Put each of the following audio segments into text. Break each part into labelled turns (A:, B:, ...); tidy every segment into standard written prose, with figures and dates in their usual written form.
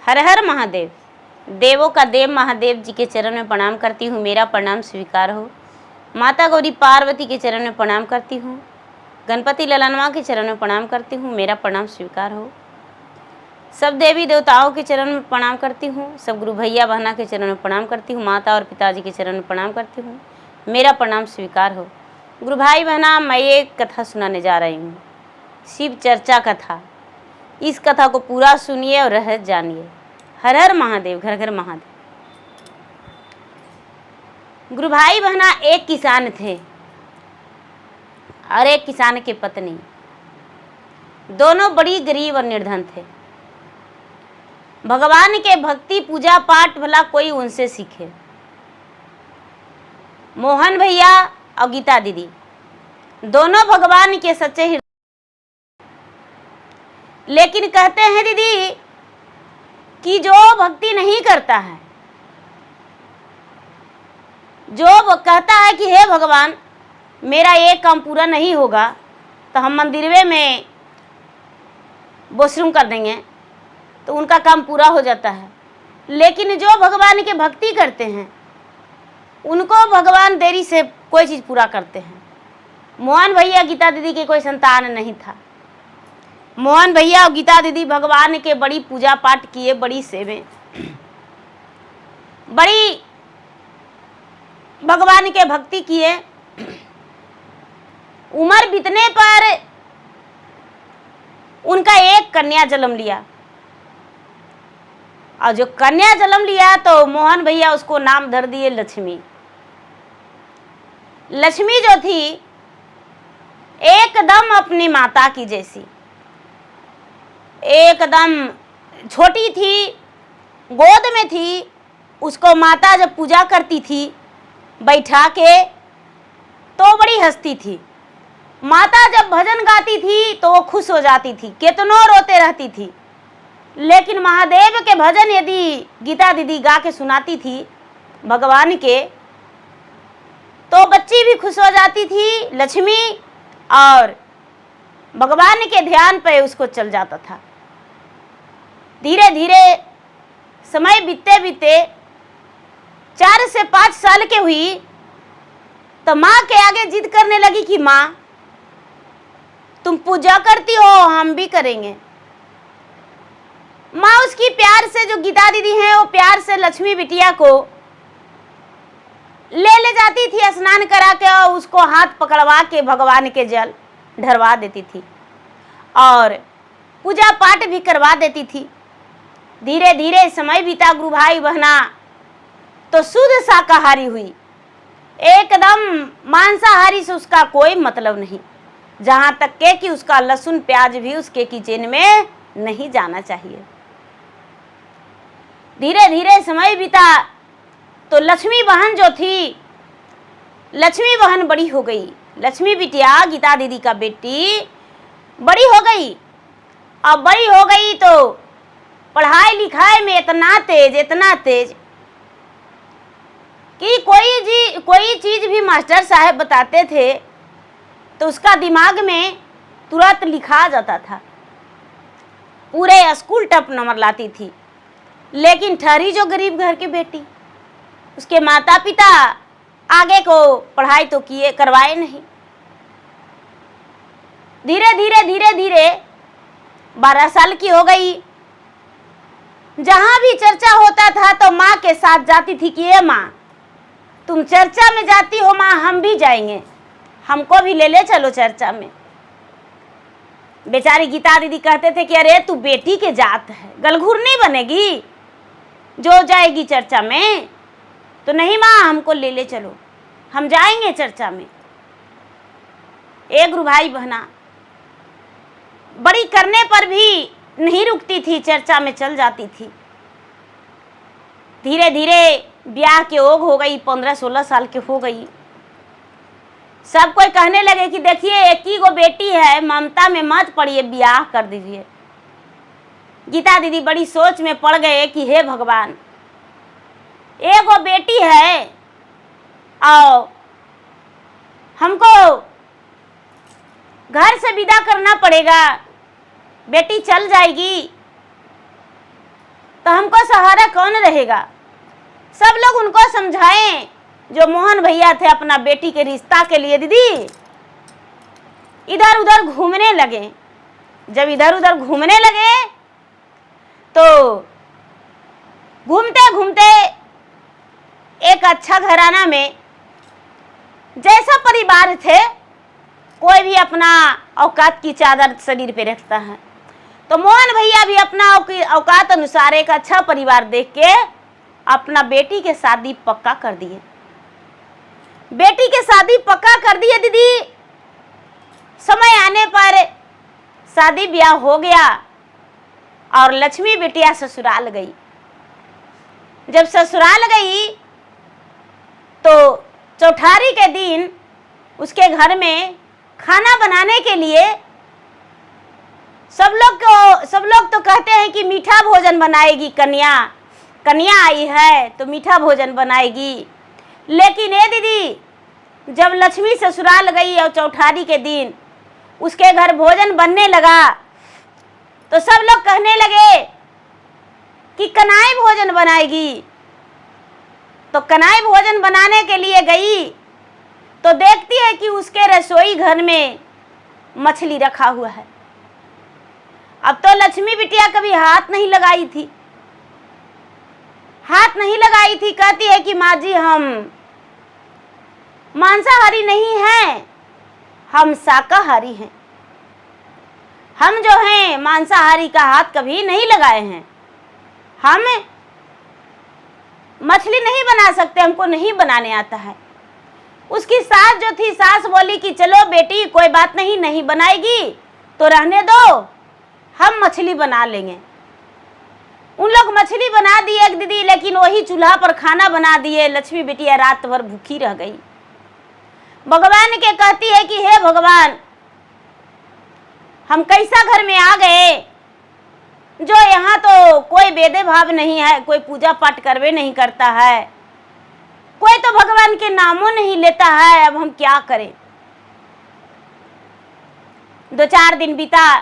A: हर हर महादेव। देवों का देव महादेव जी के चरण में प्रणाम करती हूँ, मेरा प्रणाम स्वीकार हो। माता गौरी पार्वती के चरण में प्रणाम करती हूँ। गणपति ललनवा के चरण में प्रणाम करती हूँ, मेरा प्रणाम स्वीकार हो। सब देवी देवताओं के चरण में प्रणाम करती हूँ। सब गुरु भैया बहना के चरण में प्रणाम करती हूँ। माता और पिताजी के चरण में प्रणाम करती हूँ, मेरा प्रणाम स्वीकार हो। गुरु भाई बहना, मैं एक कथा सुनाने जा रही हूँ, शिव चर्चा कथा। इस कथा को पूरा सुनिए और रहस्य जानिए। हर हर महादेव, घर घर महादेव। गुरु भाई बहना, एक किसान थे और एक किसान की पत्नी। दोनों बड़ी गरीब और निर्धन थे। भगवान के भक्ति पूजा पाठ भला कोई उनसे सीखे। मोहन भैया और गीता दीदी दोनों भगवान के सच्चे हृदय, लेकिन कहते हैं दीदी कि जो भक्ति नहीं करता है, जो कहता है कि हे भगवान मेरा एक काम पूरा नहीं होगा तो हम मंदिरवे में वॉशरूम कर देंगे, तो उनका काम पूरा हो जाता है। लेकिन जो भगवान के भक्ति करते हैं उनको भगवान देरी से कोई चीज़ पूरा करते हैं। मोहन भैया गीता दीदी के कोई संतान नहीं था। मोहन भैया और गीता दीदी भगवान के बड़ी पूजा पाठ किए, बड़ी सेवे, बड़ी भगवान के भक्ति किए। उम्र बीतने पर उनका एक कन्या जन्म लिया, और जो कन्या जन्म लिया तो मोहन भैया उसको नाम धर दिए लक्ष्मी। लक्ष्मी जो थी एकदम अपनी माता की जैसी, एकदम छोटी थी, गोद में थी। उसको माता जब पूजा करती थी बैठा के तो बड़ी हंसती थी। माता जब भजन गाती थी तो वो खुश हो जाती थी, कितनों रोते रहती थी। लेकिन महादेव के भजन यदि गीता दीदी गा के सुनाती थी भगवान के, तो बच्ची भी खुश हो जाती थी लक्ष्मी, और भगवान के ध्यान पे उसको चल जाता था। धीरे धीरे समय बीतते बीतते 4 से 5 साल के हुई तो माँ के आगे जिद करने लगी कि माँ तुम पूजा करती हो, हम भी करेंगे। माँ उसकी प्यार से, जो गीता दीदी हैं, वो प्यार से लक्ष्मी बिटिया को ले जाती थी, स्नान करा के और उसको हाथ पकड़वा के भगवान के जल ढरवा देती थी और पूजा पाठ भी करवा देती थी। धीरे धीरे समय बीता गुरु भाई बहना, तो शुद्ध शाकाहारी हुई। एकदम मांसाहारी से उसका कोई मतलब नहीं, जहाँ तक के कि उसका लहसुन प्याज भी उसके किचन में नहीं जाना चाहिए। धीरे धीरे समय बीता तो लक्ष्मी बहन जो थी, लक्ष्मी बहन बड़ी हो गई। लक्ष्मी बिटिया गीता दीदी का बेटी बड़ी हो गई। अब बड़ी हो गई तो पढ़ाई लिखाई में इतना तेज कि कोई चीज़ भी मास्टर साहब बताते थे तो उसका दिमाग में तुरंत लिखा जाता था। पूरे स्कूल टॉप नंबर लाती थी। लेकिन ठहरी जो गरीब घर की बेटी, उसके माता पिता आगे को पढ़ाई तो करवाए नहीं। धीरे धीरे 12 साल की हो गई। जहाँ भी चर्चा होता था तो माँ के साथ जाती थी कि ये माँ तुम चर्चा में जाती हो, माँ हम भी जाएंगे, हमको भी ले चलो चर्चा में। बेचारी गीता दीदी कहते थे कि अरे तू बेटी के जात है, गलघुरनी बनेगी जो जाएगी चर्चा में। तो नहीं माँ, हमको ले चलो, हम जाएंगे चर्चा में। एक गुरु भाई बहना बड़ी करने पर भी नहीं रुकती थी, चर्चा में चल जाती थी। धीरे धीरे ब्याह के ओग हो गई, 15-16 साल की हो गई। सब कोई कहने लगे कि देखिए एक ही गो बेटी है, ममता में मत पड़िए, ब्याह कर दीजिए। गीता दीदी बड़ी सोच में पड़ गए कि हे भगवान, एक गो बेटी है और हमको घर से विदा करना पड़ेगा, बेटी चल जाएगी तो हमको सहारा कौन रहेगा। सब लोग उनको समझाएं, जो मोहन भैया थे अपना बेटी के रिश्ता के लिए दीदी इधर उधर घूमने लगे। जब इधर उधर घूमने लगे तो घूमते घूमते एक अच्छा घराना में, जैसा परिवार थे, कोई भी अपना औकात की चादर शरीर पे रखता है, तो मोहन भैया भी अपना औकात अनुसार एक अच्छा परिवार देख के अपना बेटी के शादी पक्का कर दिए। बेटी के शादी पक्का कर दिए दीदी। समय आने पर शादी ब्याह हो गया और लक्ष्मी बिटिया ससुराल गई। जब ससुराल गई तो चौठारी के दिन उसके घर में खाना बनाने के लिए सब लोग तो कहते हैं कि मीठा भोजन बनाएगी कन्या आई है तो मीठा भोजन बनाएगी। लेकिन ये दीदी जब लक्ष्मी ससुराल गई और चौठारी के दिन उसके घर भोजन बनने लगा तो सब लोग कहने लगे कि कन्हई भोजन बनाएगी। तो कन्हई भोजन बनाने के लिए गई तो देखती है कि उसके रसोई घर में मछली रखा हुआ है। अब तो लक्ष्मी बिटिया कभी हाथ नहीं लगाई थी, कहती है कि माँ जी हम मांसाहारी नहीं हैं, हम शाकाहारी हैं। हम जो हैं मांसाहारी का हाथ कभी नहीं लगाए हैं, हम मछली नहीं बना सकते, हमको नहीं बनाने आता है। उसकी सास जो थी, सास बोली कि चलो बेटी कोई बात नहीं, नहीं बनाएगी तो रहने दो, हम मछली बना लेंगे। उन लोग मछली बना दिए एक दीदी, लेकिन वही चूल्हा पर खाना बना दिए। लक्ष्मी बिटिया रात भर भूखी रह गई। भगवान के कहती है कि हे भगवान, हम कैसा घर में आ गए जो यहाँ तो कोई भेदे भाव नहीं है, कोई पूजा पाठ करवे नहीं करता है, कोई तो भगवान के नामों नहीं लेता है, अब हम क्या करें। 2-4 दिन बीता।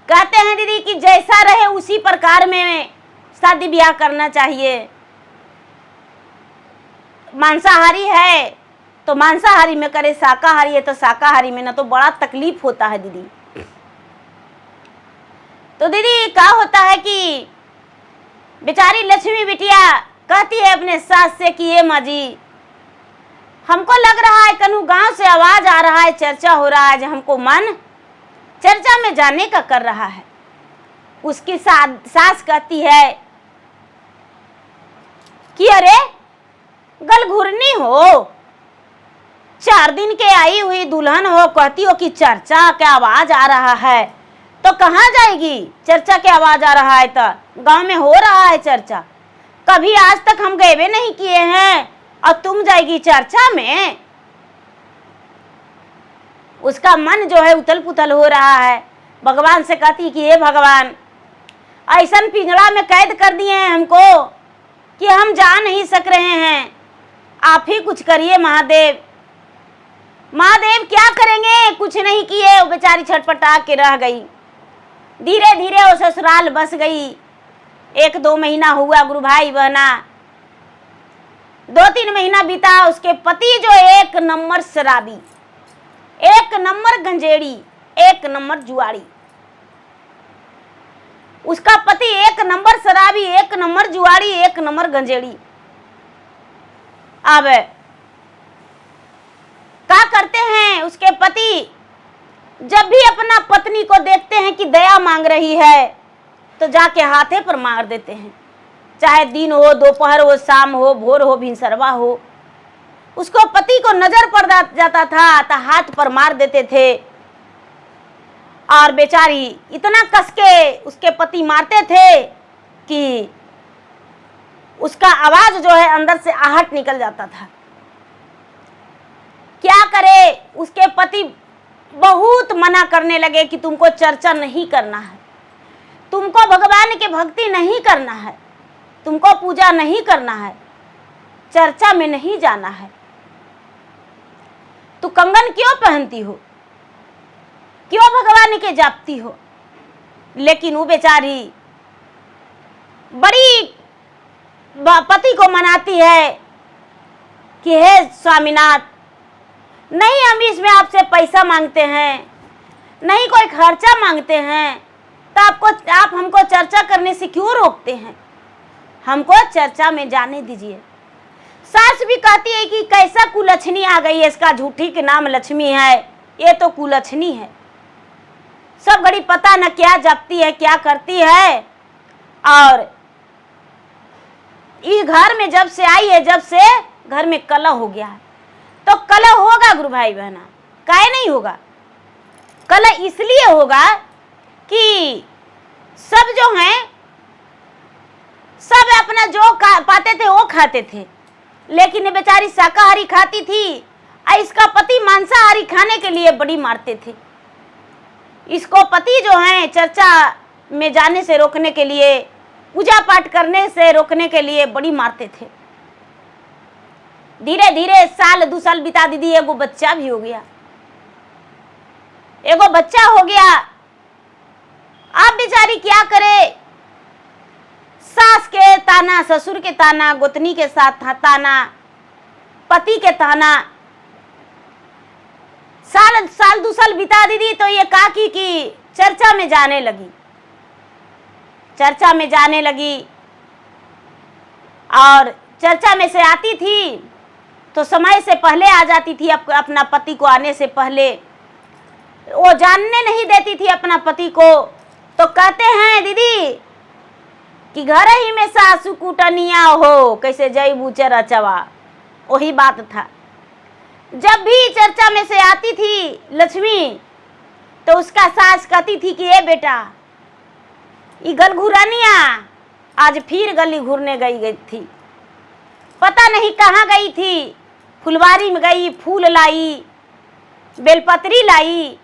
A: कहते हैं दीदी कि जैसा रहे उसी प्रकार में शादी ब्याह करना चाहिए। मांसाहारी है तो मांसाहारी में करे, शाकाहारी है तो शाकाहारी में, ना तो बड़ा तकलीफ होता है दीदी। तो दीदी क्या होता है कि बेचारी लक्ष्मी बिटिया कहती है अपने सास से कि ये माँ जी, हमको लग रहा है कन्हू गांव से आवाज आ रहा है, चर्चा हो रहा है, हमको मन चर्चा में जाने का कर रहा है। उसकी सास कहती है कि अरे गलघुरनी हो, 4 दिन के आई हुई दुल्हन हो, कहती हो कि चर्चा के आवाज आ रहा है, तो कहाँ जाएगी। चर्चा के आवाज आ रहा है तो गांव में हो रहा है चर्चा, कभी आज तक हम गए भी नहीं किए हैं और तुम जाएगी चर्चा में। उसका मन जो है उथल पुथल हो रहा है। भगवान से कहती कि हे भगवान, ऐसा पिंजड़ा में कैद कर दिए हैं हमको कि हम जा नहीं सक रहे हैं, आप ही कुछ करिए महादेव। महादेव क्या करेंगे, कुछ नहीं किए। वो बेचारी छटपटा के रह गई। धीरे धीरे वो ससुराल बस गई। 1-2 महीना हुआ गुरु भाई बहना, 2-3 महीना बीता। उसके पति जो 1 नंबर शराबी, 1 नंबर गंजेड़ी, 1 नंबर जुआड़ी। उसका पति 1 नंबर शराबी, 1 नंबर जुआड़ी, 1 नंबर गंजेड़ी। अब क्या करते हैं उसके पति, जब भी अपना पत्नी को देखते हैं कि दया मांग रही है तो जाके हाथे पर मार देते हैं। चाहे दिन हो, दोपहर हो, शाम हो, भोर हो, भिनसरवा हो, उसको पति को नजर पड़ जाता था तो हाथ पर मार देते थे। और बेचारी इतना कस के उसके पति मारते थे कि उसका आवाज जो है अंदर से आहट निकल जाता था। क्या करे, उसके पति बहुत मना करने लगे कि तुमको चर्चा नहीं करना है, तुमको भगवान की भक्ति नहीं करना है, तुमको पूजा नहीं करना है, चर्चा में नहीं जाना है। तू कंगन क्यों पहनती हो, क्यों भगवान के जापती हो। लेकिन वो बेचारी बड़ी पति को मनाती है कि हे स्वामीनाथ, नहीं हम इसमें आपसे पैसा मांगते हैं, नहीं कोई खर्चा मांगते हैं, तो आप हमको चर्चा करने से क्यों रोकते हैं? हमको चर्चा में जाने दीजिए। सास भी कहती है कि कैसा कुलक्षणी आ गई है, इसका झूठी के नाम लक्ष्मी है, ये तो कुलक्षणी है, सब घड़ी पता न क्या जपती है क्या करती है। और इस घर में जब से आई है, जब से घर में कलह हो गया है, तो कलह होगा गुरु भाई बहना, काहे नहीं होगा? कलह इसलिए होगा कि सब जो हैं सब अपना जो पाते थे वो खाते थे, लेकिन ये बेचारी शाकाहारी खाती थी और इसका पति मांसाहारी खाने के लिए बड़ी मारते थे। इसको पति जो हैं चर्चा में जाने से रोकने के लिए, पूजा पाठ करने से रोकने के लिए बड़ी मारते थे। धीरे धीरे साल 2 साल बिता दीदी, एगो बच्चा भी हो गया, एगो बच्चा हो गया। अब बेचारी क्या करे? सास के ताना, ससुर के ताना, गोतनी के साथ ताना, पति के ताना, साल 2 साल बिता दीदी। तो ये काकी की चर्चा में जाने लगी, चर्चा में जाने लगी, और चर्चा में से आती थी तो समय से पहले आ जाती थी, अपना पति को आने से पहले। वो जानने नहीं देती थी अपना पति को। तो कहते हैं दीदी कि घर ही में सासू कुटनिया हो, कैसे जईबू चरचवा, वही बात था। जब भी चर्चा में से आती थी लक्ष्मी, तो उसका सास कहती थी कि ए बेटा, ये गल घुरानिया आज फिर गली घूरने गई थी, पता नहीं कहाँ गई थी, फुलवारी में गई, फूल लाई, बेलपत्री लाई,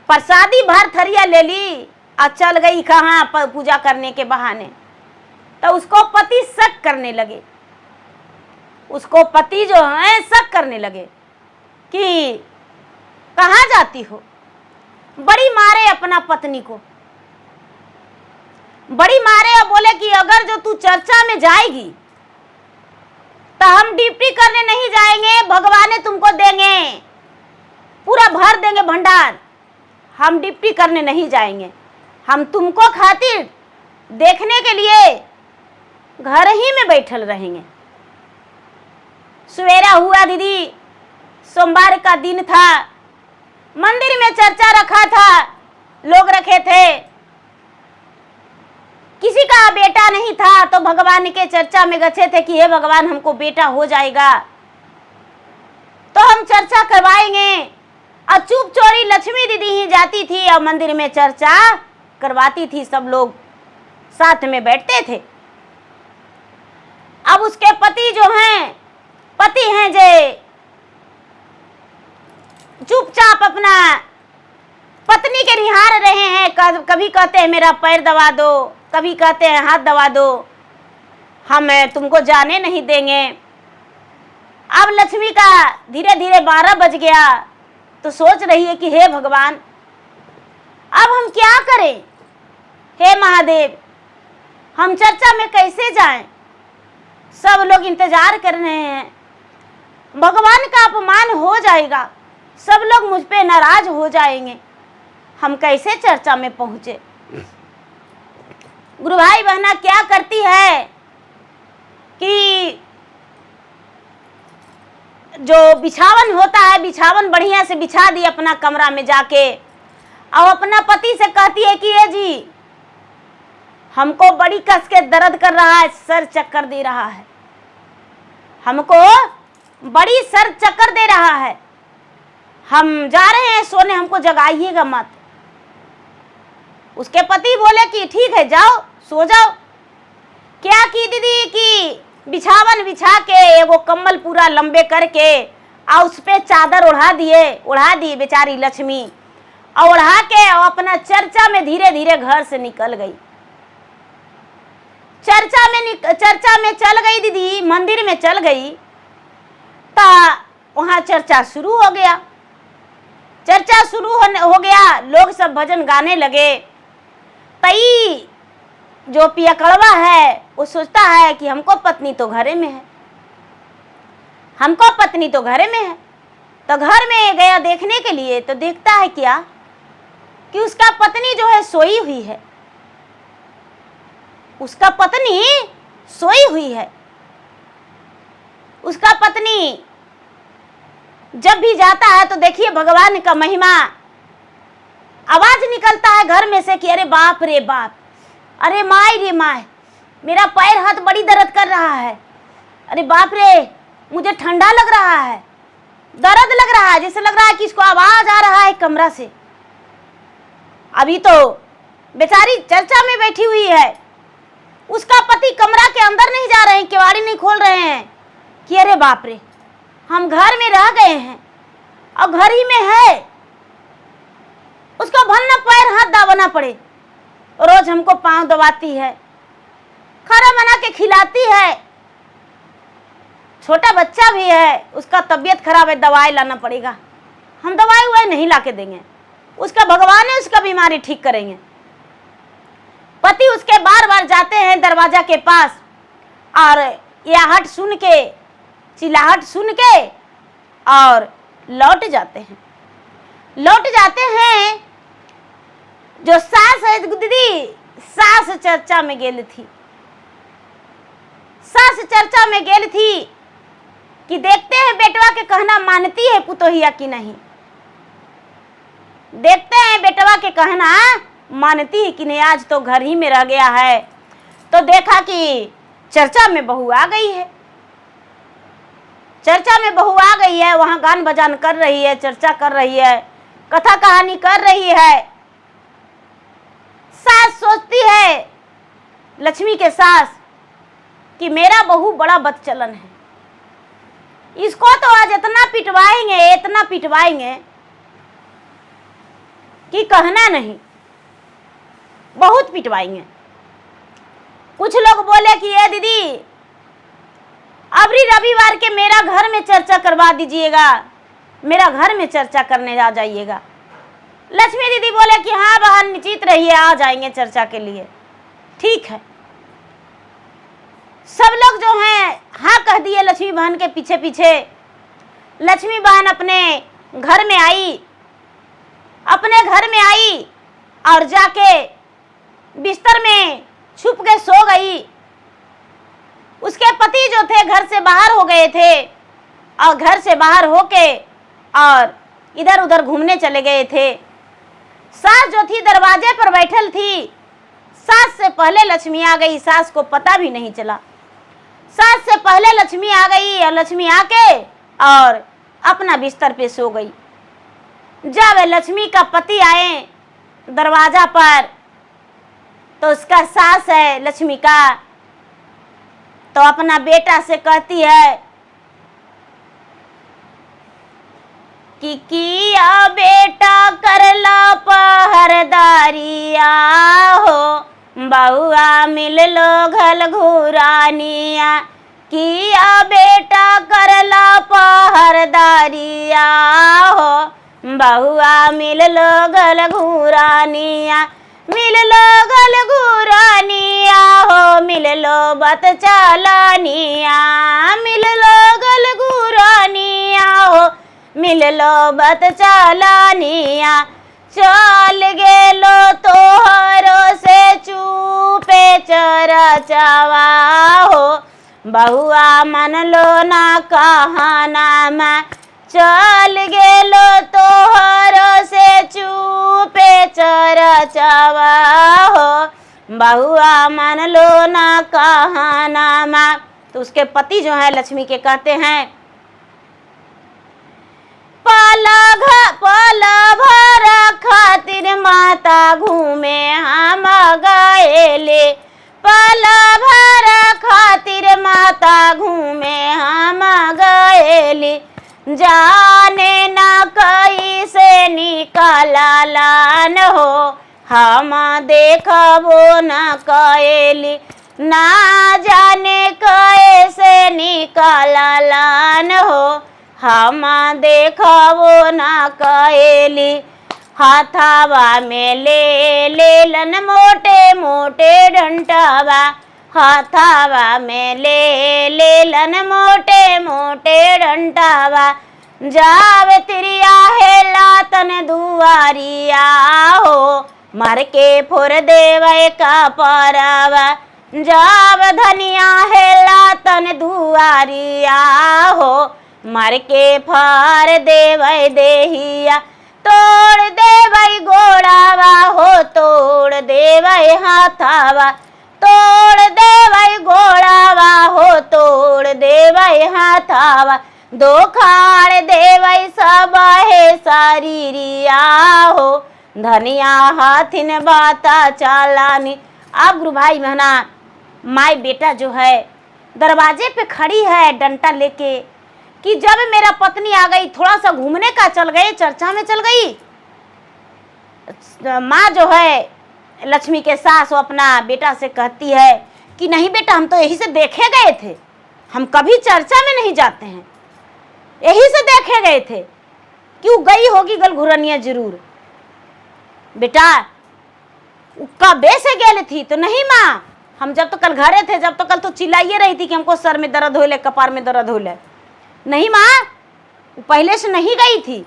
A: प्रसादी भर थरिया ले ली और चल गई कहाँ पूजा करने के बहाने। तो उसको पति शक करने लगे, उसको पति जो है शक करने लगे कि कहाँ जाती हो। बड़ी मारे अपना पत्नी को, बड़ी मारे और बोले कि अगर जो तू चर्चा में जाएगी तो हम ड्यूटी करने नहीं जाएंगे, भगवान तुमको देंगे, पूरा भर देंगे भंडार, हम ड्यूटी करने नहीं जाएंगे, हम तुमको खातिर देखने के लिए घर ही में बैठल रहेंगे। सवेरा हुआ दीदी, सोमवार का दिन था, मंदिर में चर्चा रखा था, लोग रखे थे, किसी का बेटा नहीं था, तो भगवान के चर्चा में गए थे कि हे भगवान हमको बेटा हो जाएगा तो हम चर्चा करवाएंगे। और चुप चोरी लक्ष्मी दीदी ही जाती थी और मंदिर में चर्चा करवाती थी, सब लोग साथ में बैठते थे। अब उसके पति जो हैं, पति हैं जे चुपचाप अपना पत्नी के निहार रहे हैं, कभी कहते हैं मेरा पैर दबा दो, कभी कहते हैं हाथ दबा दो, हम तुमको जाने नहीं देंगे। अब लक्ष्मी का धीरे धीरे 12 बज गया, तो सोच रही है कि हे भगवान अब हम क्या करें, हे महादेव हम चर्चा में कैसे जाएं, सब लोग इंतजार कर रहे हैं, भगवान का अपमान हो जाएगा, सब लोग मुझ पे नाराज हो जाएंगे, हम कैसे चर्चा में पहुंचे। गुरु भाई बहना क्या करती है कि जो बिछावन होता है, बिछावन बढ़िया से बिछा दी अपना कमरा में जाके, और अपना पति से कहती है कि ये जी हमको बड़ी कस के दर्द कर रहा है, सर चक्कर दे रहा है, हमको बड़ी सर चक्कर दे रहा है, हम जा रहे हैं सोने, हमको जगाइएगा मत। उसके पति बोले कि ठीक है जाओ सो जाओ। क्या की दीदी कि बिछावन बिछा के एगो कम्बल पूरा लंबे करके और उस पे चादर उड़ा दी बेचारी लक्ष्मी, और उड़ा के और अपना चर्चा में धीरे धीरे घर से निकल गई। चर्चा में चल गई दीदी, मंदिर में चल गई, तो वहाँ चर्चा शुरू हो गया। चर्चा शुरू हो गया, लोग सब भजन गाने लगे। तई जो पियकड़वा है वो सोचता है कि हमको पत्नी तो घरे में है, हमको पत्नी तो घरे में है। तो घर में गया देखने के लिए, तो देखता है क्या कि उसका पत्नी जो है सोई हुई है, उसका पत्नी सोई हुई है। उसका पत्नी जब भी जाता है तो देखिए भगवान का महिमा, आवाज निकलता है घर में से कि अरे बाप रे बाप, अरे माय रे माय, मेरा पैर हाथ बड़ी दर्द कर रहा है, अरे बाप रे मुझे ठंडा लग रहा है, दर्द लग रहा है, जैसे लग रहा है कि इसको आवाज आ रहा है कमरा से। अभी तो बेचारी चर्चा में बैठी हुई है, उसका पति कमरा के अंदर नहीं जा रहे हैं, केवाड़ी नहीं खोल रहे हैं कि अरे बाप रे हम घर में रह गए हैं और घर ही में है, उसको भलना पैर हाथ दबाना पड़े। रोज हमको पांव दबाती है, खाना बना के खिलाती है, छोटा बच्चा भी है, उसका तबीयत खराब है, दवाई लाना पड़ेगा, हम दवाई ववाई नहीं ला के देंगे, उसका भगवान है उसका बीमारी ठीक करेंगे। पति उसके बार बार जाते हैं दरवाजा के पास और आहट सुन के, चिल्लाहट सुन के और लौट जाते हैं। लौट जाते हैं, जो सास है दीदी, सास चर्चा में गेल थी, सास चर्चा में गेल थी कि देखते हैं बेटवा के कहना मानती है पुतोहिया की नहीं, देखते हैं बेटवा के कहना मानती है कि नहीं। आज तो घर ही में रह गया है, तो देखा कि चर्चा में बहू आ गई है, चर्चा में बहू आ गई है, वहां गान बजान कर रही है, चर्चा कर रही है, कथा कहानी कर रही है। सास सोचती है, लक्ष्मी के सास, कि मेरा बहू बड़ा बदचलन है, इसको तो आज इतना पिटवाएंगे, इतना पिटवाएंगे कि कहना नहीं, बहुत पिटवाएंगे। कुछ लोग बोले कि ये दीदी अबरी रविवार के मेरा घर में चर्चा करवा दीजिएगा, मेरा घर में चर्चा करने आ जाइएगा। लक्ष्मी दीदी बोले कि हाँ बहन निश्चित रहिए, आ जाएंगे चर्चा के लिए, ठीक है। सब लोग जो हैं हाँ कह दिए लक्ष्मी बहन के पीछे पीछे। लक्ष्मी बहन अपने घर में आई, अपने घर में आई और जाके बिस्तर में छुप के सो गई। उसके पति जो थे घर से बाहर हो गए थे और घर से बाहर होके और इधर उधर घूमने चले गए थे। सास जो थी दरवाजे पर बैठल थी, सास से पहले लक्ष्मी आ गई, सास को पता भी नहीं चला। सास से पहले लक्ष्मी आ गई और लक्ष्मी आके और अपना बिस्तर पे सो गई। जब लक्ष्मी का पति आए दरवाजा पर, तो उसका सास है लक्ष्मी का, तो अपना बेटा से कहती है कि किया बेटा करला पहरदारिया हो, बहुआ मिल लो घल घुरानिया, किया बेटा करला पहरदारिया हो, बहुआ मिल लो घल घुरानिया, मिल लो घल घुरानिया हो, मिल लो बत चालानिया, मिल लो घल घुरानिया हो, मिल लो बत चालानिया, चल गेलो तोहरो से चुपे चरचवा हो, बहुआ मन लो ना कहना मैं, चल गेलो तोहरो से चुपे चरचवा हो, बहुआ मन लो ना कहना मैं। तो उसके पति जो है लक्ष्मी के कहते हैं, पल भर खातिर माता घूमे हम गएले, पल भर खातिर माता घूमे हम गएले, जाने ना कैसे निकलान हो, हम देखबो न कएली, ना जाने कैसे निकलान हो, हम देखबो न कएली, हाथावा में ले लेलन मोटे मोटे डंटावा, हाथावा में ले लेलन मोटे मोटे डंटावा। जाव तिरिया है लातन दुआरिया हो, मर के फुर देवे का पारावा। जाव धनिया है लातन दुआरिया हो, मर के फार देवे देहिया। तोड़ देवे गोड़ावा हो, तोड़ देवे हाथावा, तोड़ देवे गोड़ावा हो, तोड़ देवे हाथावा। दो खाड़ देवे सब है शरीरिया हो, धनिया हाथिन बाता चालानी। अब गुरु भाई बहना, माई बेटा जो है दरवाजे पे खड़ी है डंटा लेके कि जब मेरा पत्नी आ गई, थोड़ा सा घूमने का चल गए, चर्चा में चल गई। माँ जो है लक्ष्मी के सास वो अपना बेटा से कहती है कि नहीं बेटा, हम तो यही से देखे गए थे, हम कभी चर्चा में नहीं जाते हैं, यही से देखे गए थे। क्यों गई होगी गलघुरनिया जरूर। बेटा उक्का बेसे गेले थी तो नहीं माँ, हम जब तो कल घरे थे, जब तो कल तो चिल्लाइए रही थी कि हमको सर में दर्द होले, कपार में दर्द होले। नहीं माँ, पहले से नहीं गई थी,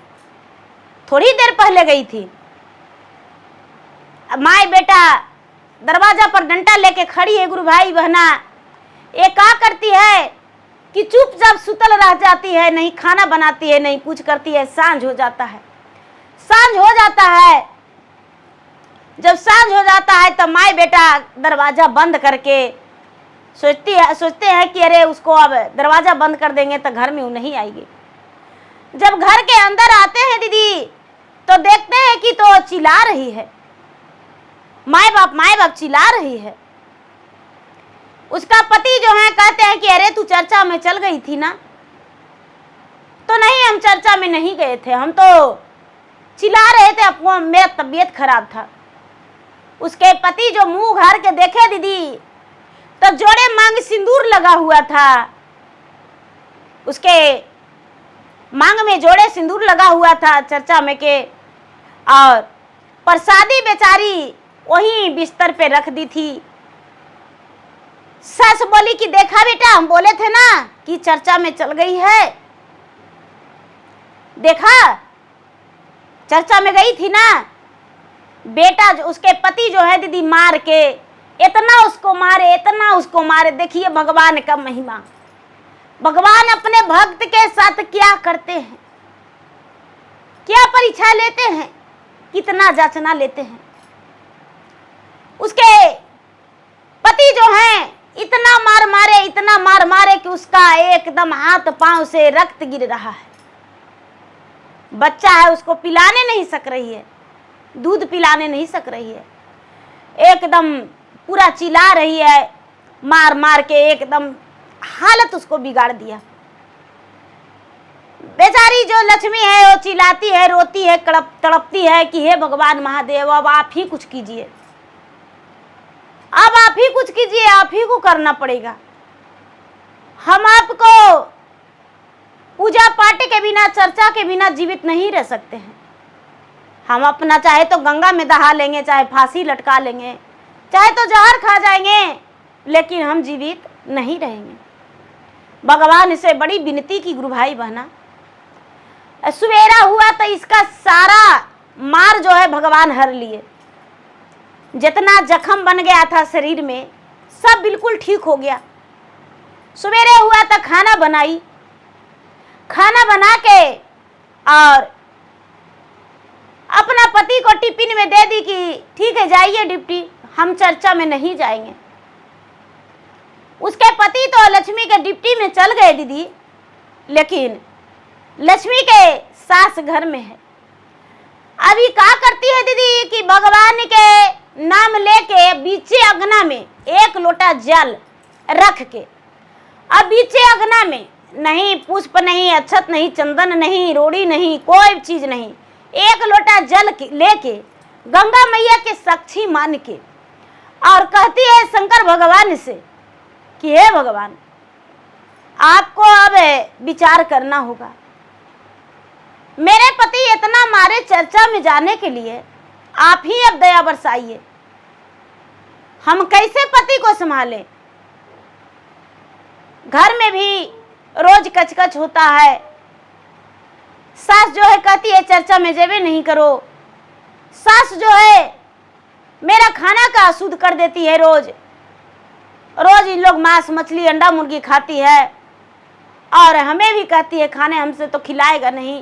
A: थोड़ी देर पहले गई थी। माँ बेटा दरवाजा पर डंडा लेके खड़ी है। गुरु भाई बहना, ये क्या करती है कि चुपचाप सुतल रह जाती है, नहीं खाना बनाती है, नहीं कुछ करती है। सांझ हो जाता है, सांझ हो जाता है। जब सांझ हो जाता है तो माँ बेटा दरवाजा बंद करके सोचते हैं कि अरे उसको अब दरवाजा बंद कर देंगे तो घर में वो नहीं आएगी। जब घर के अंदर आते हैं दीदी तो देखते हैं कि तो चिल्ला रही है, माँ बाप चिल्ला रही है। उसका पति जो है कहते हैं कि अरे तू चर्चा में चल गई थी ना। तो नहीं, हम चर्चा में नहीं गए थे, हम तो चिल्ला रहे थे, अपना मेरा तबीयत खराब था। उसके पति जो मुंह घर के देखे दीदी तो जोड़े मांग सिंदूर लगा हुआ था, उसके मांग में जोड़े सिंदूर लगा हुआ था चर्चा में के, और प्रसादी बेचारी वहीं बिस्तर पे रख दी थी। सस बोली कि देखा बेटा, हम बोले थे ना कि चर्चा में चल गई है, देखा चर्चा में गई थी ना। बेटा जो उसके पति जो है दीदी मार के इतना उसको मारे, इतना उसको मारे। देखिए भगवान का महिमा, भगवान अपने भक्त के साथ क्या करते हैं, क्या परीक्षा लेते हैं, कितना जांचना लेते हैं। उसके पति जो हैं इतना मार मारे, इतना मार मारे कि उसका एकदम हाथ पांव से रक्त गिर रहा है। बच्चा है, उसको पिलाने नहीं सक रही है, दूध पिलाने नहीं सक रही है, एकदम पूरा चिल्ला रही है, मार मार के एकदम हालत उसको बिगाड़ दिया। बेचारी जो लक्ष्मी है वो चिल्लाती है, रोती है, तड़पती है कि हे भगवान महादेव, अब आप ही कुछ कीजिए, अब आप ही कुछ कीजिए, आप ही को करना पड़ेगा। हम आपको पूजा पाठ के बिना, चर्चा के बिना जीवित नहीं रह सकते हैं। हम अपना चाहे तो गंगा में दहा लेंगे, चाहे फांसी लटका लेंगे, चाहे तो जहर खा जाएंगे, लेकिन हम जीवित नहीं रहेंगे। भगवान से बड़ी विनती की गुरु भाई बहना। सवेरा हुआ तो इसका सारा मार जो है भगवान हर लिए। जितना जख्म बन गया था शरीर में सब बिल्कुल ठीक हो गया। सवेरे हुआ तो खाना बनाई, खाना बना के और अपना पति को टिफिन में दे दी कि ठीक है जाइए ड्यूटी, हम चर्चा में नहीं जाएंगे। उसके पति तो लक्ष्मी के ड्यूटी में चल गए दीदी, लेकिन लक्ष्मी के सास घर में है। अभी क्या करती है दीदी कि भगवान के नाम लेके बीचे अगना में एक लोटा जल रख के, अब बीचे अगना में नहीं पुष्प नहीं, अक्षत नहीं, चंदन नहीं, रोड़ी नहीं, कोई चीज नहीं, एक लोटा जल लेके गंगा मैया के साक्षी मान के और कहती है शंकर भगवान से कि हे भगवान, आपको अब विचार करना होगा। मेरे पति इतना मारे चर्चा में जाने के लिए आप ही अब दया बरसाइए। हम कैसे पति को संभालें? घर में भी रोज कचकच होता है। सास जो है कहती है चर्चा में जेबे नहीं करो। सास जो है मेरा खाना का अशुद्ध कर देती है। रोज रोज इन लोग मांस मछली अंडा मुर्गी खाती है और हमें भी कहती है खाने हमसे तो खिलाएगा नहीं।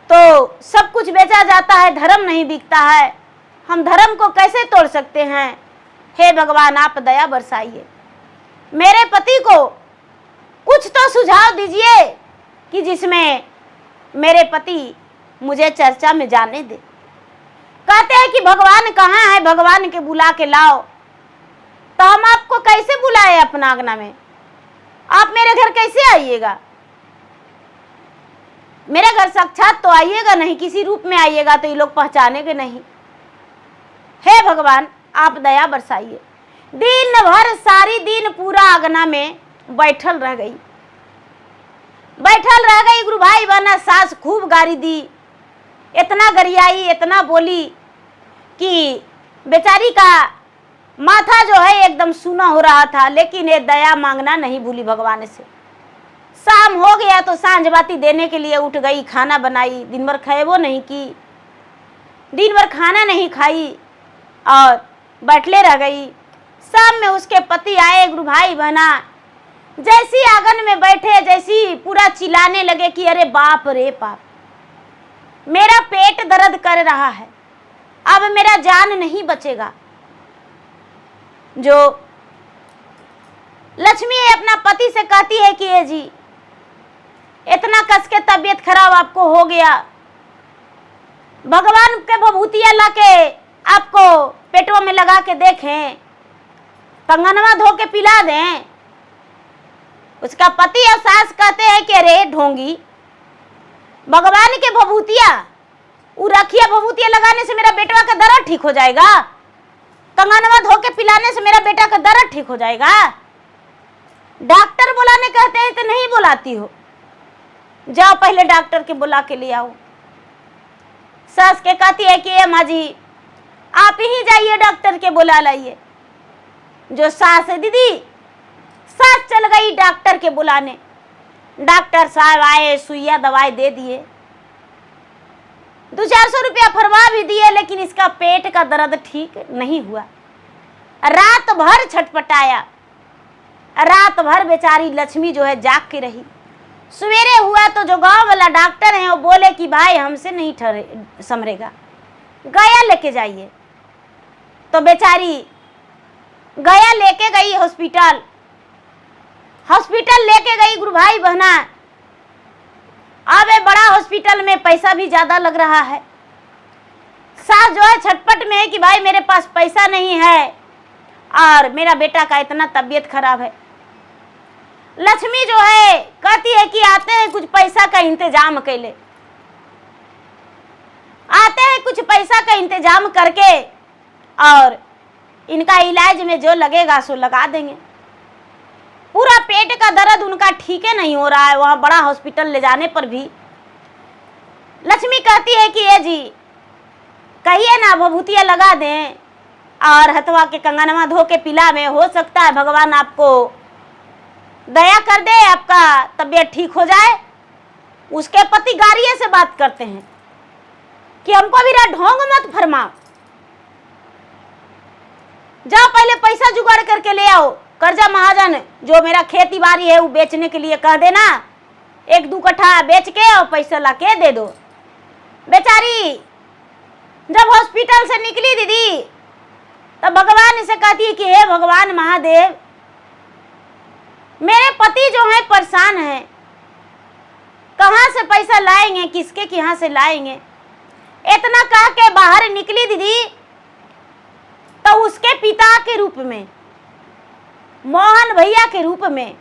A: तो सब कुछ बेचा जाता है, धर्म नहीं बिकता है। हम धर्म को कैसे तोड़ सकते हैं? हे भगवान आप दया बरसाइए। मेरे पति को कुछ तो सुझाव दीजिए कि जिसमें मेरे पति मुझे चर्चा में जाने दे। कहते हैं कि भगवान कहाँ है, भगवान के बुला के लाओ। तो हम आपको कैसे बुलाए अपना आंगना में? आप मेरे घर कैसे आइएगा? मेरे घर साक्षात तो आइएगा नहीं, किसी रूप में आइएगा तो ये लोग पहचानेंगे नहीं। हे भगवान आप दया बरसाइए। दिन भर सारी दिन पूरा आंगना में बैठल रह गई। गुरु भाई बहना। सास खूब गारी दी, इतना गरियाई, इतना बोली कि बेचारी का माथा जो है एकदम सूना हो रहा था। लेकिन ये दया मांगना नहीं भूली भगवान से। शाम हो गया तो सांझ बाती देने के लिए उठ गई, खाना बनाई। दिन भर खाए वो नहीं की, दिन भर खाना नहीं खाई और बैठले रह गई। शाम में उसके पति आए गुरु भाई बहना। जैसी आंगन में बैठे जैसी पूरा चिल्लाने लगे कि अरे बाप रे बाप, मेरा पेट दर्द कर रहा है, अब मेरा जान नहीं बचेगा। जो लक्ष्मी अपना पति से कहती है कि ये जी इतना कस के तबीयत खराब आपको हो गया, भगवान के भभूतिया ला के आपको पेटों में लगा के देखें, कंगनवा धो के पिला दें। उसका पति और सास कहते हैं कि अरे ढोंगी, भगवान के भभूतिया रखिया, भभूतिया लगाने से मेरा बेटवा का दर्द ठीक हो जाएगा, कंगनवा धो के पिलाने से मेरा बेटा का दर्द ठीक हो जाएगा। डॉक्टर बुलाने कहते हैं तो नहीं बुलाती हो, जाओ पहले डॉक्टर के बुला के ले आओ। सास के कहती है कि माँ जी आप ही जाइए डॉक्टर के बुला लाइए। जो सास है दीदी, सास चल गई डॉक्टर के बुलाने। डॉक्टर साहब आए, सुइया दवाई दे दिए, 200-400 रुपया फरवा भी दिए, लेकिन इसका पेट का दर्द ठीक नहीं हुआ। रात भर छटपटाया, रात भर बेचारी लक्ष्मी जो है जाग के रही। सवेरे हुआ तो जो गांव वाला डॉक्टर है वो बोले कि भाई हमसे नहीं संभरेगा, गया लेके जाइए। तो बेचारी गया लेके गई हॉस्पिटल। हॉस्पिटल लेके गई गुरु भाई बहना। अब बड़ा हॉस्पिटल में पैसा भी ज्यादा लग रहा है। सास जो है छटपट में है कि भाई मेरे पास पैसा नहीं है और मेरा बेटा का इतना तबीयत खराब है। लक्ष्मी जो है कहती है कि आते हैं कुछ पैसा का इंतजाम कर ले, आते हैं कुछ पैसा का इंतजाम करके और इनका इलाज में जो लगेगा सो लगा देंगे। पूरा पेट का दर्द उनका ठीक है नहीं हो रहा है। वहां बड़ा हॉस्पिटल ले जाने पर भी लक्ष्मी कहती है कि ये जी कहिए ना भभूतिया लगा दें और हथवा के कंगनवा धो के पिला में, हो सकता है भगवान आपको दया कर दे, आपका तबीयत ठीक हो जाए। उसके पति गारिये से बात करते हैं कि हमको भी ढोंग मत फरमाओ, जाओ पहले पैसा जुगाड़ करके ले आओ। कर्जा महाजन जो मेरा खेती बाड़ी है वो बेचने के लिए कह देना, 1-2 कट्ठा बेच के और पैसा ला के दे दो। बेचारी जब हॉस्पिटल से निकली दीदी तब भगवान से कहती है कि हे भगवान महादेव, मेरे पति जो है परेशान है, कहाँ से पैसा लाएंगे, किसके यहाँ से लाएंगे। इतना कह के बाहर निकली दीदी तो उसके पिता के रूप में, मोहन भैया के रूप में,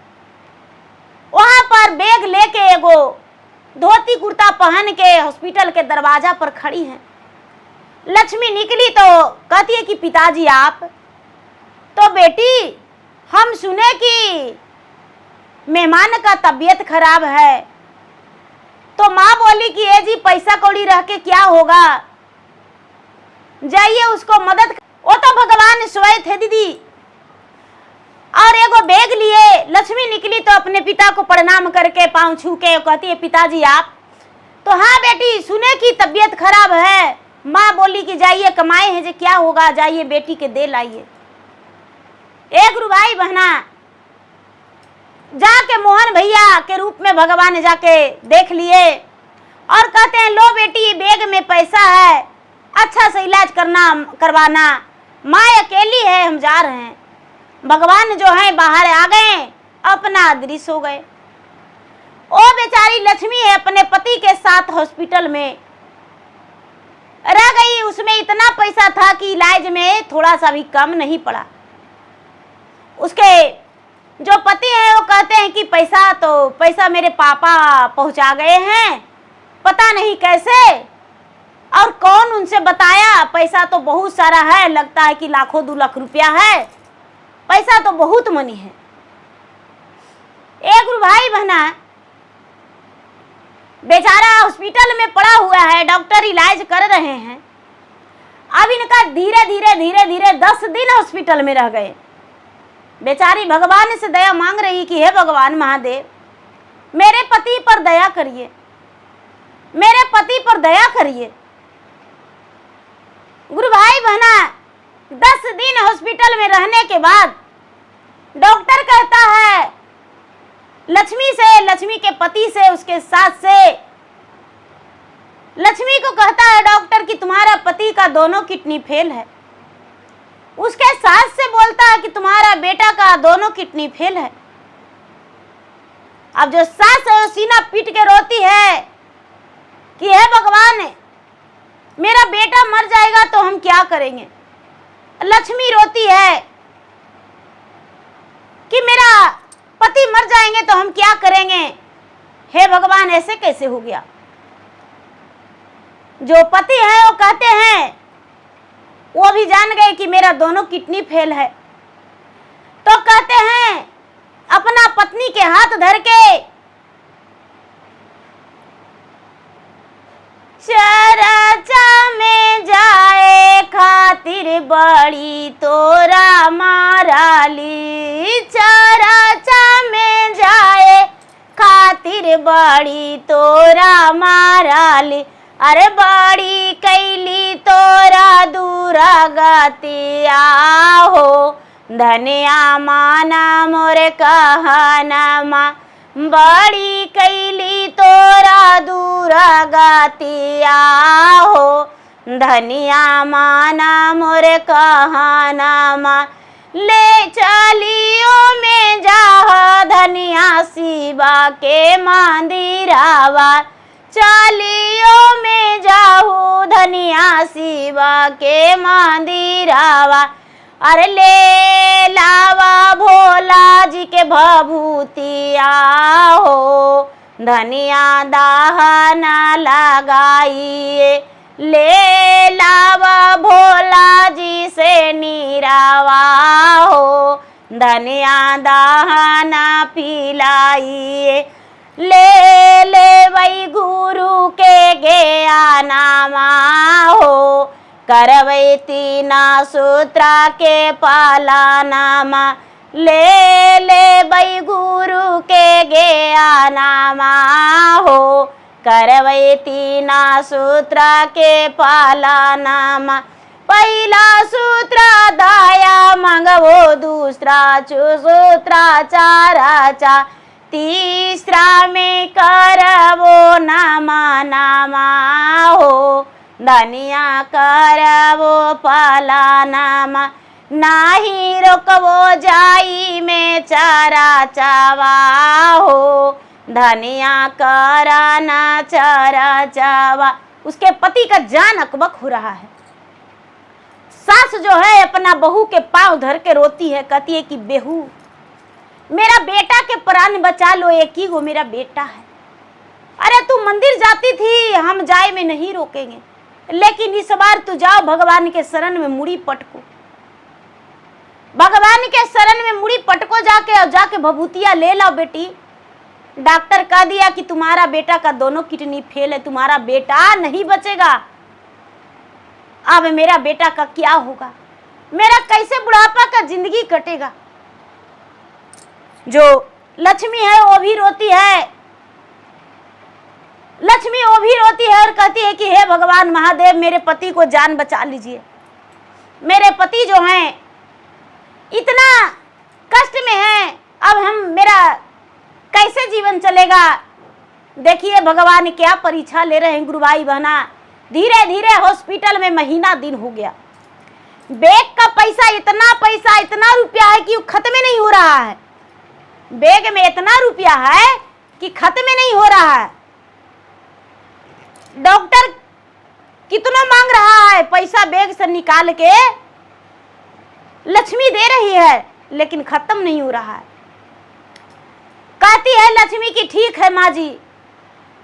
A: वहां पर बैग लेके एगो धोती कुर्ता पहन के हॉस्पिटल के दरवाजा पर खड़ी हैं। लक्ष्मी निकली तो कहती है कि पिताजी आप, तो बेटी हम सुने कि मेहमान का तबीयत खराब है, तो माँ बोली कि ए जी पैसा कौड़ी रह के क्या होगा, जाइए उसको मदद। वो तो भगवान स्वयं थे दीदी। और एगो बैग लिए लक्ष्मी निकली तो अपने पिता को प्रणाम करके पांव छू के कहती है पिताजी आप। तो हाँ बेटी सुने की तबीयत खराब है। माँ बोली कि जाइए कमाए हैं जो क्या होगा, जाइए बेटी के दे लाइए। एक गुरु भाई बहना जाके मोहन भैया के रूप में भगवान जाके देख लिए और कहते हैं लो बेटी बैग में पैसा है, अच्छा से इलाज करवाना। माँ अकेली है, हम जा रहे हैं। भगवान जो है बाहर आ गए, अपना अदृश्य हो गए। ओ बेचारी लक्ष्मी है अपने पति के साथ हॉस्पिटल में रह गई। उसमें इतना पैसा था कि इलाज में थोड़ा सा भी कम नहीं पड़ा। उसके जो पति हैं वो कहते हैं कि पैसा मेरे पापा पहुंचा गए हैं, पता नहीं कैसे और कौन उनसे बताया। पैसा तो बहुत सारा है, लगता है कि लाखों 2 लाख रुपया है, पैसा तो बहुत मनी है। एक गुरु भाई बहना बेचारा हॉस्पिटल में पड़ा हुआ है, डॉक्टर इलाज कर रहे हैं। अब इनका धीरे धीरे 10 दिन हॉस्पिटल में रह गए। बेचारी भगवान से दया मांग रही कि हे भगवान महादेव मेरे पति पर दया करिए, मेरे पति पर दया करिए। गुरु भाई बहना 10 दिन हॉस्पिटल में रहने के बाद डॉक्टर कहता है लक्ष्मी के पति से, उसके सास से, लक्ष्मी को कहता है डॉक्टर कि तुम्हारा पति का दोनों किडनी फेल है। उसके सास से बोलता है कि तुम्हारा बेटा का दोनों किडनी फेल है। अब जो सास है वो सीना पीट के रोती है कि हे भगवान मेरा बेटा मर जाएगा तो हम क्या करेंगे। लक्ष्मी रोती है कि मेरा पति मर जाएंगे तो हम क्या करेंगे, हे भगवान ऐसे कैसे हो गया। जो पति है वो कहते हैं, वो भी जान गए कि मेरा दोनों किडनी फेल है। तो कहते हैं अपना पत्नी के हाथ धर के चर्चा में जाए खातिर बड़ी तोरा माराली, चर्चा में जाए खातिर बड़ी तोरा माराली। अरे बड़ी कैली तोरा दूरा गतिया हो, धनिया माना मोरे कहना माँ। बड़ी कैली तोरा दूरा गतिया हो, धनिया माना मोरे कहना माँ। ले चलियो में जाह धनिया शिवा के मंदिरावा, चलियो में जाहू धनिया शिवा के मंदिरावा। अरे ले लावा भोला जी के भभूतिया हो, धनिया दाहना लगाइए। ले लावा भोला जी से नीरावा हो, धनिया दाहना पिलाइए। ले वही गुरु के ज्ञानामा हो, करवै 3 सूत्रा के पालनामा। ले वही गुरु के ज्ञानामा हो, करवै 3 सूत्रा के पालनामा। पहला सूत्र दया मंगवो, दूसरा सूत्रा चाराचा, तीसरा में करवो नामा हो, धनिया करवो पालनामा। नाही रोकवो जाई में चारा चावा हो, धनिया कराना चारा चावा। उसके पति का जान अकबक हो रहा है। सास जो है अपना बहू के पांव धर के रोती है, कहती है कि बेहू मेरा बेटा के प्राण बचा लो, एक ही वो मेरा बेटा है। अरे तू मंदिर जाती थी, हम जाए में नहीं रोकेंगे, लेकिन इस बार तू जाओ भगवान के शरण में मुड़ी पटको, भगवान के शरण में मुड़ी पटको जाके, और जाके भभूतिया ले लाओ बेटी। डॉक्टर कह दिया कि तुम्हारा बेटा का दोनों किडनी फेल है, तुम्हारा बेटा नहीं बचेगा। अब मेरा बेटा का क्या होगा, मेरा कैसे बुढ़ापा का जिंदगी कटेगा। जो लक्ष्मी है वो भी रोती है, लक्ष्मी वो भी रोती है और कहती है कि हे भगवान महादेव, मेरे पति को जान बचा लीजिए। मेरे पति जो हैं इतना कष्ट में हैं, अब मेरा कैसे जीवन चलेगा। देखिए भगवान क्या परीक्षा ले रहे हैं गुरुभाई बहना। धीरे धीरे हॉस्पिटल में महीना दिन हो गया। बैग का पैसा इतना रुपया है कि वो खत्म नहीं हो रहा है। बैग में इतना रुपया है कि खत्म नहीं हो रहा है। डॉक्टर कितना मांग रहा है पैसा, बैग से निकाल के लक्ष्मी दे रही है, लेकिन खत्म नहीं हो रहा है। कहती है लक्ष्मी कि ठीक है माँ जी,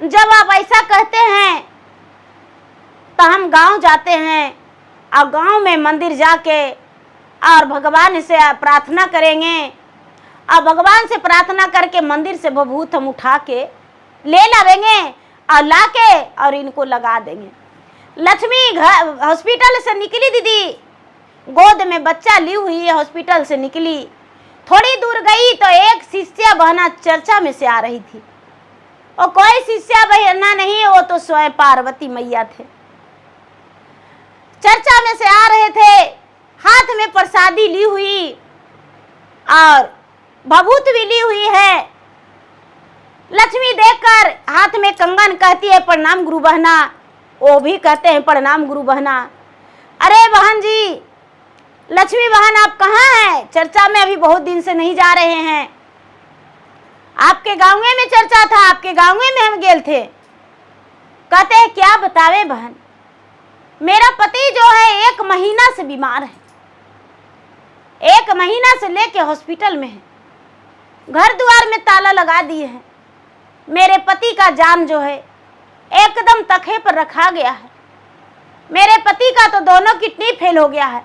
A: जब आप ऐसा कहते हैं तो हम गांव जाते हैं और गांव में मंदिर जाके और भगवान से प्रार्थना करेंगे और भगवान से प्रार्थना करके मंदिर से भभूत हम उठा के ले लावेंगे और लाके और इनको लगा देंगे। लक्ष्मी घर हॉस्पिटल से निकली, दीदी गोद में बच्चा ली हुई है, हॉस्पिटल से निकली। थोड़ी दूर गई तो एक शिष्या बहना चर्चा में से आ रही थी। और कोई शिष्या बहना नहीं, वो तो स्वयं पार्वती मैया थे। चर्चा में से आ रहे थे, हाथ में प्रसादी ली हुई और भभूत भी ली हुई है। लक्ष्मी देखकर हाथ में कंगन, कहती है प्रणाम गुरु बहना। वो भी कहते हैं प्रणाम गुरु बहना। अरे बहन जी, लक्ष्मी बहन आप कहाँ हैं? चर्चा में अभी बहुत दिन से नहीं जा रहे हैं। आपके गाँव में चर्चा था, आपके गाँव में हम गेल थे। कहते हैं क्या बतावे बहन, मेरा पति जो है 1 महीना से बीमार है, 1 महीना से लेके हॉस्पिटल में है, घर द्वार में ताला लगा दिए हैं। मेरे पति का जान जो है एकदम तखे पर रखा गया है। मेरे पति का तो दोनों किडनी फेल हो गया है।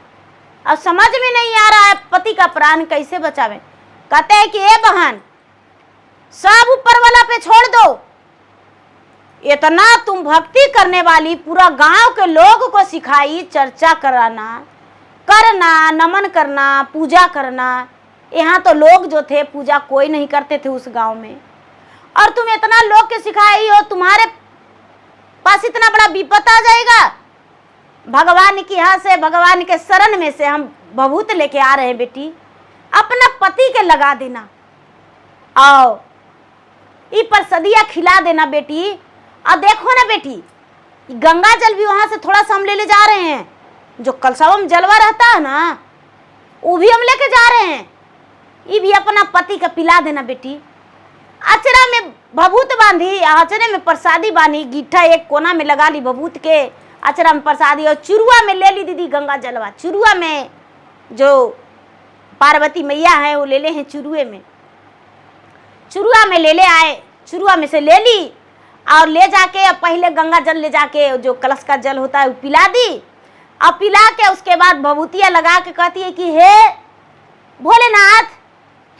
A: अब समझ में नहीं आ रहा है पति का प्राण कैसे बचावें। कहते हैं कि ए बहन, सब ऊपर वाला पे छोड़ दो। इतना तुम भक्ति करने वाली, पूरा गांव के लोग को सिखाई चर्चा करना, नमन करना, पूजा करना। यहाँ तो लोग जो थे पूजा कोई नहीं करते थे उस गांव में, और तुम इतना लोग के सिखाई हो, तुम्हारे पास इतना बड़ा विपत आ जाएगा। भगवान के यहाँ से, भगवान के शरण में से हम भभूत लेके आ रहे हैं बेटी, अपना पति के लगा देना और ये प्रसादिया खिला देना बेटी। और देखो ना बेटी, गंगा जल भी वहां से थोड़ा सा हम ले जा रहे हैं, जो कलशवम जलवा रहता है ना, वो भी हम लेके जा रहे हैं। ये भी अपना पति का पिला देना बेटी। अचरा में भभूत बांधी, अचरे में प्रसादी बांधी, गीठा एक कोना में लगा ली भभूत के, अचरा में प्रसादी, और चुरुआ में ले ली दीदी गंगा जलवा। चुरुआ में जो पार्वती मैया है वो ले ले हैं चुरुए में, चुरुआ में ले आए, चुरुआ में से ले ली और ले जाके पहले गंगा जल ले जाके जो कलश का जल होता है वो पिला दी। और पिला के उसके बाद भभूतिया लगा के कहती है कि हे भोलेनाथ,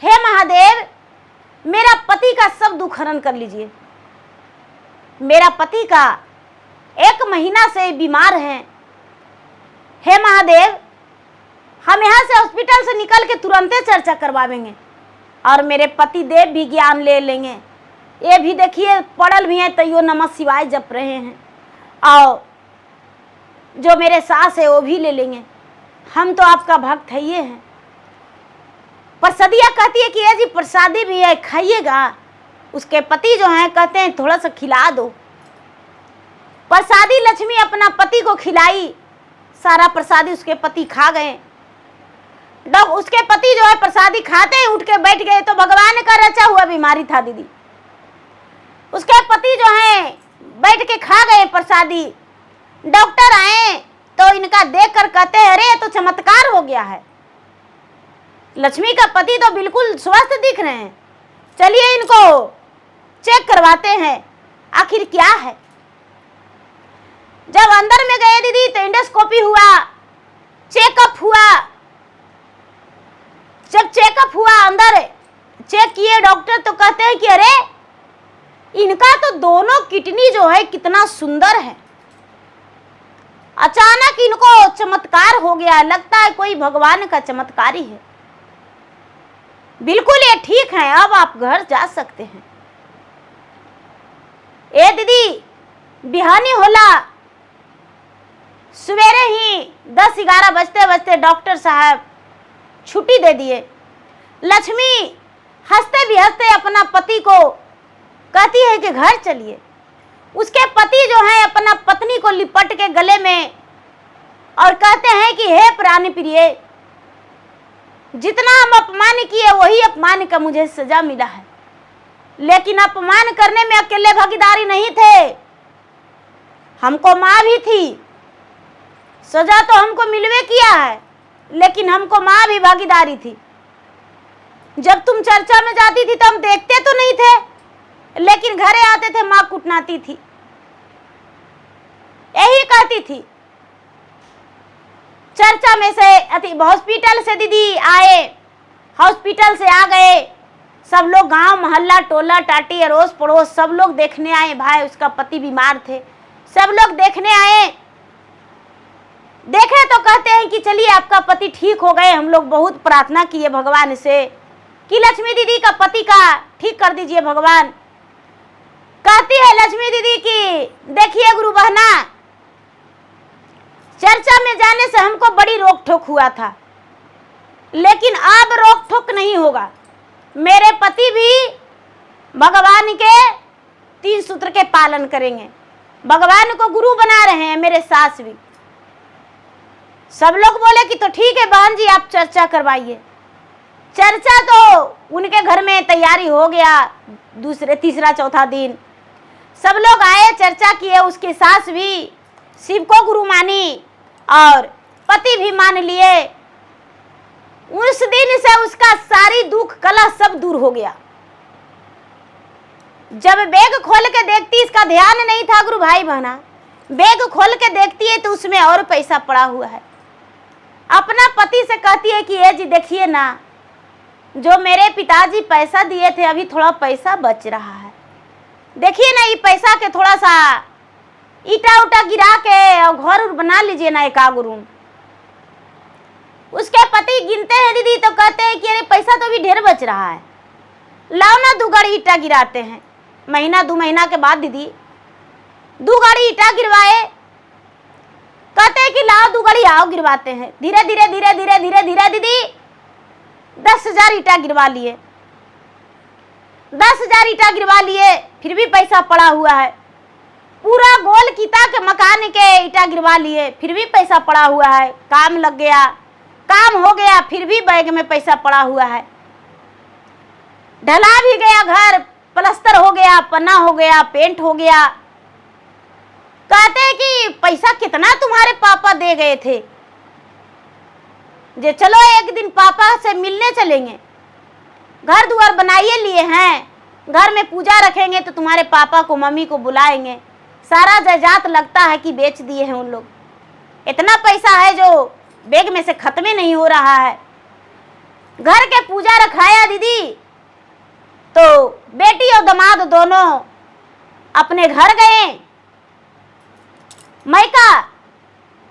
A: हे महादेव, मेरा पति का सब दुख हरण कर लीजिए। मेरा पति का 1 महीना से बीमार है। हे महादेव, हम यहाँ से हॉस्पिटल से निकल के तुरंत चर्चा करवाएंगे और मेरे पति देव भी ज्ञान ले लेंगे। ये भी देखिए पढ़ल भी हैं, तैयो नमः शिवाय जप रहे हैं, और जो मेरे सास है वो भी ले लेंगे। हम तो आपका भक्त है ये हैं। प्रसादिया कहती है कि ये जी प्रसादी भी है, खाइएगा। उसके पति जो हैं कहते हैं थोड़ा सा खिला दो। प्रसादी लक्ष्मी अपना पति को खिलाई, सारा प्रसादी उसके पति खा गए। उसके पति जो है प्रसादी खाते ही उठ के बैठ गए, तो भगवान का रचा हुआ बीमारी था दीदी। उसके पति जो है बैठ के खा गए प्रसादी। डॉक्टर आए तो इनका देखकर कहते हैं अरे ये तो चमत्कार हो गया है, लक्ष्मी का पति तो बिल्कुल स्वस्थ दिख रहे हैं, चलिए इनको चेक करवाते हैं आखिर क्या है। जब अंदर में गए दीदी तो इंडोस्कोपी हुआ, चेकअप हुआ। जब चेकअप हुआ, अंदर चेक किए डॉक्टर, तो कहते हैं कि अरे इनका तो दोनों किडनी जो है कितना सुंदर है। अचानक इनको चमत्कार हो गया, लगता है कोई भगवान का चमत्कार ही है। बिल्कुल ये ठीक है, अब आप घर जा सकते हैं। ए दीदी, बिहानी होला सवेरे ही 10-11 बजते बजते डॉक्टर साहब छुट्टी दे दिए। लक्ष्मी हंसते भी हंसते अपना पति को कहती है कि घर चलिए। उसके पति जो है अपना पत्नी को लिपट के गले में और कहते हैं कि हे प्राण प्रिय, जितना हम अपमान किए वही अपमान का मुझे सजा मिला है, लेकिन अपमान करने में अकेले भागीदारी नहीं थे, हमको माँ भी थी। सजा तो हमको मिलवे किया है, लेकिन हमको माँ भी भागीदारी थी। जब तुम चर्चा में जाती थी तो हम देखते तो नहीं थे, लेकिन घरे आते थे माँ कुटनाती थी, यही कहती थी। चर्चा में से हॉस्पिटल से दीदी आए, हॉस्पिटल से आ गए, सब लोग गांव मोहल्ला टोला टाटी अड़ोस पड़ोस सब लोग देखने आए। भाई उसका पति बीमार थे, सब लोग देखने आए। देखे तो कहते हैं कि चलिए आपका पति ठीक हो गए। हम लोग बहुत प्रार्थना किए भगवान से कि लक्ष्मी दीदी का पति का ठीक कर दीजिए भगवान। कहती है लक्ष्मी दीदी की देखिए गुरु बहना, चर्चा में जाने से हमको बड़ी रोक ठोक हुआ था, लेकिन अब रोक ठोक नहीं होगा। मेरे पति भी भगवान के 3 सूत्र के पालन करेंगे, भगवान को गुरु बना रहे हैं। मेरे सास भी, सब लोग बोले कि तो ठीक है बहन जी आप चर्चा करवाइए। चर्चा तो उनके घर में तैयारी हो गया, दूसरे तीसरा चौथा दिन सब लोग आए, चर्चा किए। उसके सास भी शिव को गुरु मानी और पति भी मान लिए। उस दिन से उसका सारी दुख कलह सब दूर हो गया। जब बैग खोल के देखती, इसका ध्यान नहीं था गुरु भाई बहना, बैग खोल के देखती है तो उसमें और पैसा पड़ा हुआ है। अपना पति से कहती है कि ये जी देखिए ना, जो मेरे पिताजी पैसा दिए थे अभी थोड़ा पैसा बच रहा है, देखिए ना ये पैसा के थोड़ा सा ईटा उटा गिरा के और घर बना लीजिए ना एक आग रूम। उसके पति गिनते हैं दीदी तो कहते हैं कि अरे पैसा तो अभी ढेर बच रहा है, लाओ ना 2 गाड़ी ईटा गिराते हैं। महीना 2 महीना के बाद दीदी 2 गाड़ी ईटा गिरवाए। कहते हैं कि लाओ 2 गाड़ी आओ गिरवाते हैं। धीरे धीरे धीरे धीरे धीरे धीरे दीदी 10,000 ईटा गिरवा लिए। 10,000 ईटा गिरवा लिए, फिर भी पैसा पड़ा हुआ है। पूरा गोल कीता के मकान के ईटा गिरवा लिए, फिर भी पैसा पड़ा हुआ है। काम लग गया, काम हो गया, फिर भी बैग में पैसा पड़ा हुआ है। ढला भी गया घर, प्लास्टर हो गया, पन्ना हो गया, पेंट हो गया। कहते हैं कि पैसा कितना तुम्हारे पापा दे गए थे, जे चलो एक दिन पापा से मिलने चलेंगे, घर द्वार बनाइए लिए हैं, घर में पूजा रखेंगे तो तुम्हारे पापा को मम्मी को बुलाएंगे। सारा जायदाद लगता है कि बेच दिए हैं उन लोग। इतना पैसा है जो बैग में से खत्म ही नहीं हो रहा है। घर के पूजा रखाया दीदी तो बेटी और दामाद दोनों अपने घर गए मायका।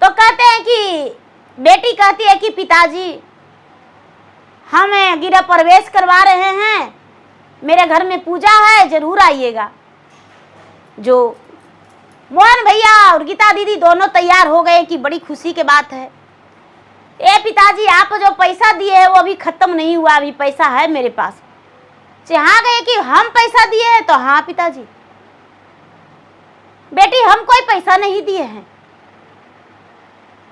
A: तो कहते हैं कि बेटी कहती है कि पिताजी हमें गृह प्रवेश करवा रहे हैं, मेरे घर में पूजा है, जरूर आइएगा। जो मोहन भैया और गीता दीदी दोनों तैयार हो गए कि बड़ी खुशी की बात है। ए पिताजी आप जो पैसा दिए है वो अभी खत्म नहीं हुआ, अभी पैसा है मेरे पास। जहाँ गए कि हम पैसा दिए हैं, तो हाँ पिताजी। बेटी हम कोई पैसा नहीं दिए हैं,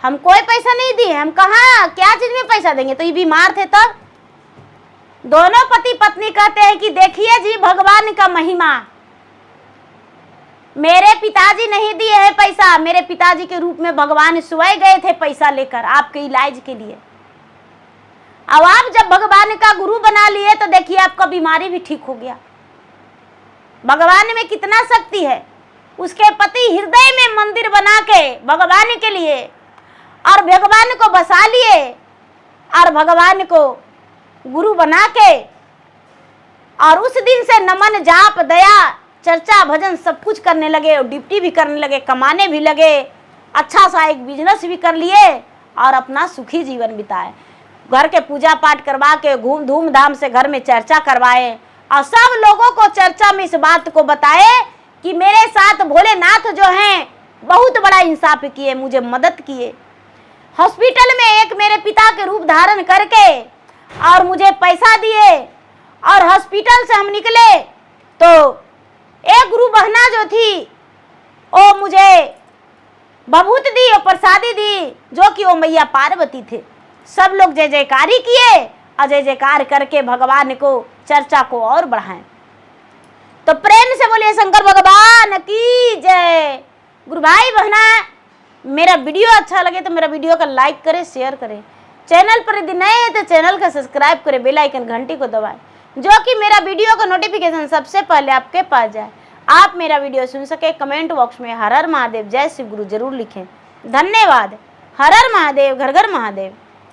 A: हम कोई पैसा नहीं दिए, हम कहाँ क्या चीज में पैसा देंगे, तो ये बीमार थे तब। दोनों पति पत्नी कहते हैं कि देखिए जी भगवान का महिमा, मेरे पिताजी नहीं दिए हैं पैसा, मेरे पिताजी के रूप में भगवान स्वयं गए थे पैसा लेकर आपके इलाज के लिए। अब आप जब भगवान का गुरु बना लिए तो देखिए आपका बीमारी भी ठीक हो गया। भगवान में कितना शक्ति है। उसके पति हृदय में मंदिर बना के भगवान के लिए और भगवान को बसा लिए और भगवान को गुरु बना के, और उस दिन से नमन जाप दया चर्चा भजन सब कुछ करने लगे और ड्यूटी भी करने लगे, कमाने भी लगे, अच्छा सा एक बिजनेस भी कर लिए और अपना सुखी जीवन बिताए। घर के पूजा पाठ करवा के धूमधाम से घर में चर्चा करवाए और सब लोगों को चर्चा में इस बात को बताए कि मेरे साथ भोलेनाथ जो हैं बहुत बड़ा इंसाफ किए, मुझे मदद किए। हॉस्पिटल में एक मेरे पिता के रूप धारण करके और मुझे पैसा दिए और हॉस्पिटल से हम निकले तो एक गुरु बहना जो थी वो मुझे बबूत दी और प्रसादी दी, जो कि वो मैया पार्वती थे। सब लोग जय जयकारी किए और जय जयकार करके भगवान को चर्चा को और बढ़ाएं। तो प्रेम से बोलिए शंकर भगवान की जय। गुरु भाई बहना, मेरा वीडियो अच्छा लगे तो मेरा वीडियो का लाइक करें, शेयर करें। चैनल पर यदि नए हैं तो चैनल का सब्सक्राइब करें, बेल आइकन घंटी को दबाएं, जो कि मेरा वीडियो का नोटिफिकेशन सबसे पहले आपके पास जाए। आप मेरा वीडियो सुन सके, कमेंट बॉक्स में हर हर महादेव, जय शिव गुरु जरूर लिखें। धन्यवाद। हर हर महादेव, घर घर महादेव।